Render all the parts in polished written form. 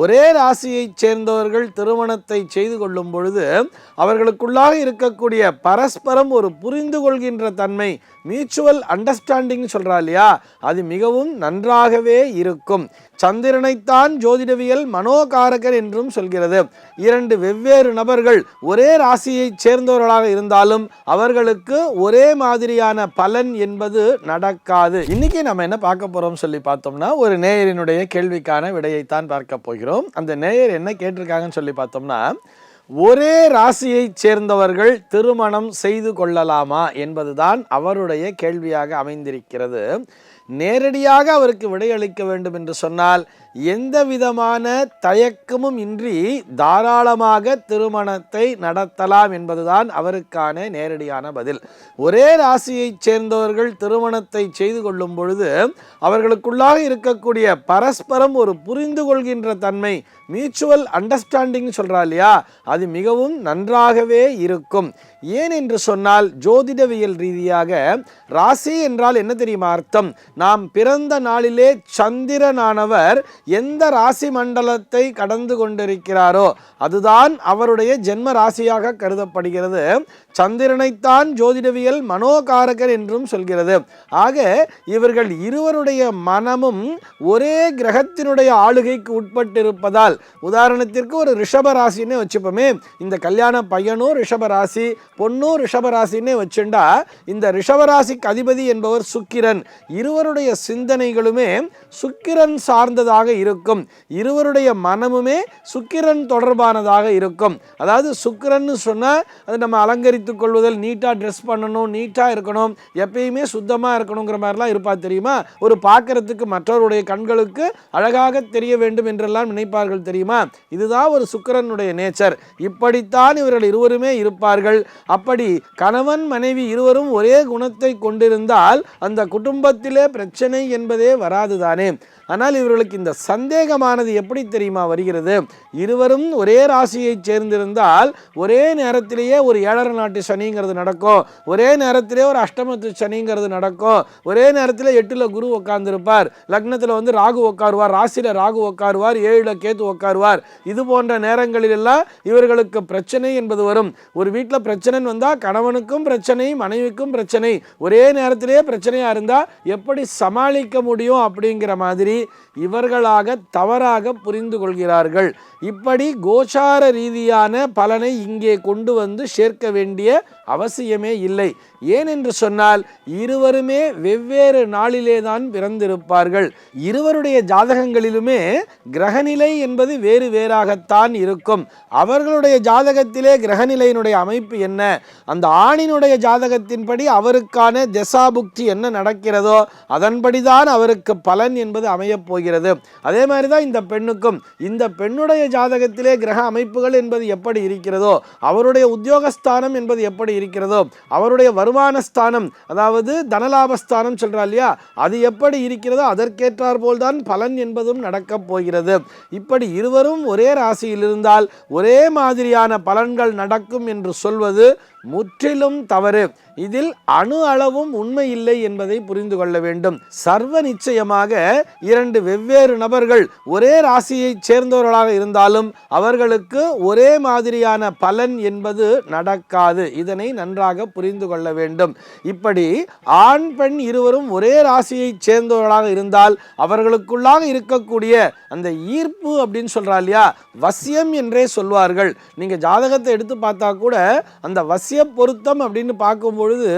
ஒரே ராசியைச் சேர்ந்தவர்கள் திருமணத்தை செய்து கொள்ளும் பொழுது அவர்களுக்குள்ளாக இருக்கக்கூடிய பரஸ்பரம் ஒரு புரிந்து கொள்கின்ற தன்மை, மியூச்சுவல் அண்டர்ஸ்டாண்டிங் சொல்றா இல்லையா, அது மிகவும் நன்றாகவே இருக்கும். சந்திரனைத்தான் ஜோதிடவியல் மனோகாரகர் என்றும் சொல்கிறது. இரண்டு வெவ்வேறு நபர்கள் ஒரே ராசியைச் சேர்ந்தவர்களாக இருந்தாலும் அவர்களுக்கு ஒரே மாதிரியான பலன் என்பது நடக்காது. இன்னைக்கு நம்ம என்ன பார்க்க போறோம் சொல்லி பார்த்தோம்னா, ஒரு நேயரினுடைய கேள்விக்கான விடையைத்தான் பார்க்க போகிறோம். அந்த நேயர் என்ன கேட்டிருக்காங்கன்னு சொல்லி பார்த்தோம்னா, ஒரே ராசியைச் சேர்ந்தவர்கள் திருமணம் செய்து கொள்ளலாமா என்பதுதான் அவருடைய கேள்வியாக அமைந்திருக்கிறது. நேரடியாக அவருக்கு விடையளிக்க வேண்டும் என்று சொன்னால், எந்த விதமான தயக்கமும் இன்றி தாராளமாக திருமணத்தை நடத்தலாம் என்பதுதான் அவருக்கான நேரடியான பதில். ஒரே ராசியைச் சேர்ந்தவர்கள் திருமணத்தை செய்து கொள்ளும் பொழுது அவர்களுக்குள்ளாக இருக்கக்கூடிய பரஸ்பரம் ஒரு புரிந்து கொள்கின்ற தன்மை, மியூச்சுவல் அண்டர்ஸ்டாண்டிங் சொல்றா இல்லையா, அது மிகவும் நன்றாகவே இருக்கும். ஏன் என்று சொன்னால், ஜோதிடவியல் ரீதியாக ராசி என்றால் என்ன தெரியுமா அர்த்தம்? நாம் பிறந்த நாளிலே சந்திரனானவர் எந்த ராசி மண்டலத்தை கடந்து கொண்டிருக்கிறாரோ அதுதான் அவருடைய ஜென்ம ராசியாக கருதப்படுகிறது. சந்திரனைத்தான் ஜோதிடவியல் மனோகாரகர் என்றும் சொல்கிறது. ஆக இவர்கள் இருவருடைய மனமும் ஒரே கிரகத்தினுடைய ஆளுகைக்கு உட்பட்டிருப்பதால், உதாரணத்திற்கு ஒரு ரிஷபராசின்னே வச்சுப்போமே, இந்த கல்யாண பையனும் ரிஷபராசி, பொண்ணும் ரிஷபராசின்னே வச்சுண்டா, இந்த ரிஷபராசிக்கு அதிபதி என்பவர் சுக்கிரன். இருவருடைய சிந்தனைகளுமே சுக்கிரன் சார்ந்ததாக இருக்கும். இருவருடைய மனமுமே சுக்கிரன் தொடர்பானதாக இருக்கும். அதாவது சுக்கிரன்னு சொன்னால் அது நம்ம அலங்கரித்துக் கொள்வதில், நீட்டாக ட்ரெஸ் பண்ணணும், நீட்டாக இருக்கணும், எப்பயுமே சுத்தமாக இருக்கணுங்கிற மாதிரிலாம் இருப்பா தெரியுமா. ஒரு பார்க்கறதுக்கு மற்றவருடைய கண்களுக்கு அழகாக தெரிய வேண்டும் என்றெல்லாம் நினைப்பார்கள் தெரியுமா. இதுதான் ஒரு சுக்கிரனுடைய நேச்சர். இப்படித்தான் இவர்கள் இருவருமே இருப்பார்கள். அப்படி கணவன் மனைவி இருவரும் ஒரே குணத்தை கொண்டிருந்தால் அந்த குடும்பத்திலே பிரச்சனை என்பதே வராதுதானே. ஆனால் இவர்களுக்கு இந்த சந்தேகமானது எப்படி தெரியுமா வருகிறது? இருவரும் ஒரே ராசியை சேர்ந்திருந்தால் ஒரே நேரத்திலேயே ஒரு 7.5 நாட்டு சனிங்கிறது நடக்கும், ஒரே நேரத்திலே ஒரு அஷ்டமத்து சனிங்கிறது நடக்கும், ஒரே நேரத்தில் 8ல் குரு உட்கார்ந்துருப்பார், லக்னத்தில் ராகு உட்காருவார், ராசியில் ராகு உட்காருவார், 7ல் கேத்து உட்காருவார். இது போன்ற நேரங்களில் எல்லாம் இவர்களுக்கு பிரச்சனை என்பது வரும். ஒரு வீட்டில் பிரச்சனைன்னு வந்தால் கணவனுக்கும் பிரச்சனை, மனைவிக்கும் பிரச்சனை, ஒரே நேரத்திலே பிரச்சனையாக இருந்தால் எப்படி சமாளிக்க முடியும் அப்படிங்கிற மாதிரி இவர்களாக தவறாக புரிந்து கொள்கிறார்கள். இப்படி கோச்சார ரீதியான பலனை இங்கே கொண்டு வந்து சேர்க்க வேண்டிய அவசியமே இல்லை. ஏனென்று சொன்னால், இருவருமே வெவ்வேறு நாளிலே தான் பிறந்திருப்பார்கள். இருவருடைய ஜாதகங்களிலுமே கிரகநிலை என்பது வேறு வேறாகத்தான் இருக்கும். அவர்களுடைய ஜாதகத்திலே கிரகநிலையினுடைய அமைப்பு என்ன, அந்த ஆணினுடைய ஜாதகத்தின்படி அவருக்கான தசாபுக்தி என்ன நடக்கிறதோ அதன்படிதான் அவருக்கு பலன் என்பது அமையப் போகிறது. அதே மாதிரி தான் இந்த பெண்ணுக்கும். இந்த பெண்ணுடைய ஜாதகத்திலே கிரக அமைப்புகள் என்பது எப்படி இருக்கிறதோ, அவருடைய உத்தியோகஸ்தானம் என்பது எப்படி இருக்கிறதோ, அவருடைய வருமானஸ்தானம், அதாவது தனலாபஸ்தானம் சொல்றா இல்லையா, அது எப்படி இருக்கிறதோ அதற்கேற்றார் போல்தான் பலன் என்பதும் நடக்கப் போகிறது. இப்படி இருவரும் ஒரே ராசியில் இருந்தால் ஒரே மாதிரியான பலன்கள் நடக்கும் என்று சொல்வது முற்றிலும் தவறு. இதில் அணு அளவும் உண்மை இல்லை என்பதை புரிந்து கொள்ள வேண்டும். சர்வ நிச்சயமாக இரண்டு வெவ்வேறு நபர்கள் ஒரே ராசியைச் சேர்ந்தவர்களாக இருந்தாலும் அவர்களுக்கு ஒரே மாதிரியான பலன் என்பது நடக்காது. இதனை நன்றாக புரிந்து கொள்ள வேண்டும். இப்படி ஆண் பெண் இருவரும் ஒரே ராசியைச் சேர்ந்தவர்களாக இருந்தால் அவர்களுக்குள்ளாக இருக்கக்கூடிய அந்த ஈர்ப்பு அப்படின்னு சொல்றா இல்லையா, வசியம் என்றே சொல்வார்கள். நீங்க ஜாதகத்தை எடுத்து பார்த்தா கூட அந்த வசிய பொருத்தம் அப்படின்னு பார்க்கும் பொழுது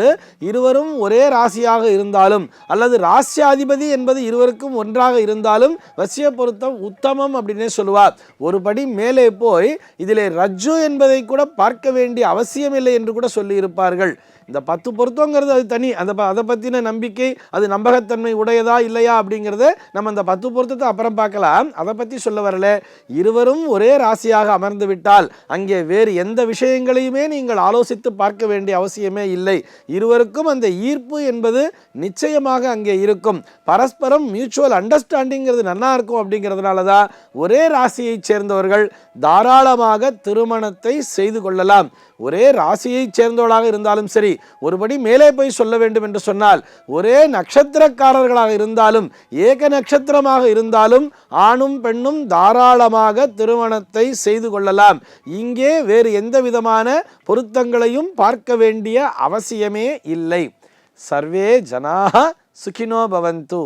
இருவரும் ஒரே ராசியாக இருந்தாலும் அல்லது ராசியாதிபதி என்பது இருவருக்கும் ஒன்றாக இருந்தாலும் வசிய பொருத்தம் உத்தமம் அப்படின்னே சொல்லுவார். ஒரு படி மேலே போய் இதிலே ரஜ்ஜு என்பதை கூட பார்க்க வேண்டிய அவசியம் இல்லை என்று கூட சொல்லி இருப்பார்கள். இந்த 10 பொருத்தங்கிறது அது தனி, அதை பற்றின நம்பிக்கை, அது நம்பகத்தன்மை உடையதா இல்லையா அப்படிங்கிறத நம்ம அந்த 10 பொருத்தத்தை அப்புறம் பார்க்கலாம். அதை பற்றி சொல்ல வரல. இருவரும் ஒரே ராசியாக அமர்ந்து விட்டால் அங்கே வேறு எந்த விஷயங்களையுமே நீங்கள் ஆலோசித்து பார்க்க வேண்டிய அவசியமே இல்லை. இருவருக்கும் அந்த ஈர்ப்பு என்பது நிச்சயமாக அங்கே இருக்கும். பரஸ்பரம் மியூச்சுவல் அண்டர்ஸ்டாண்டிங்கிறது நல்லா இருக்கும். அப்படிங்கிறதுனால தான் ஒரே ராசியைச் சேர்ந்தவர்கள் தாராளமாக திருமணத்தை செய்து கொள்ளலாம். ஒரே ராசியைச் சேர்ந்தவர்களாக இருந்தாலும் சரி, ஒருபடி மேலே போய் சொல்ல வேண்டும் என்று சொன்னால், ஒரே நட்சத்திரக்காரர்களாக இருந்தாலும் ஏக நட்சத்திரமாக இருந்தாலும் ஆணும் பெண்ணும் தாராளமாக திருமணத்தை செய்து கொள்ளலாம். இங்கே வேறு எந்த விதமான பொருத்தங்களையும் பார்க்க வேண்டிய அவசியமே இல்லை. சர்வே ஜனாஹ சுகினோ பவந்து.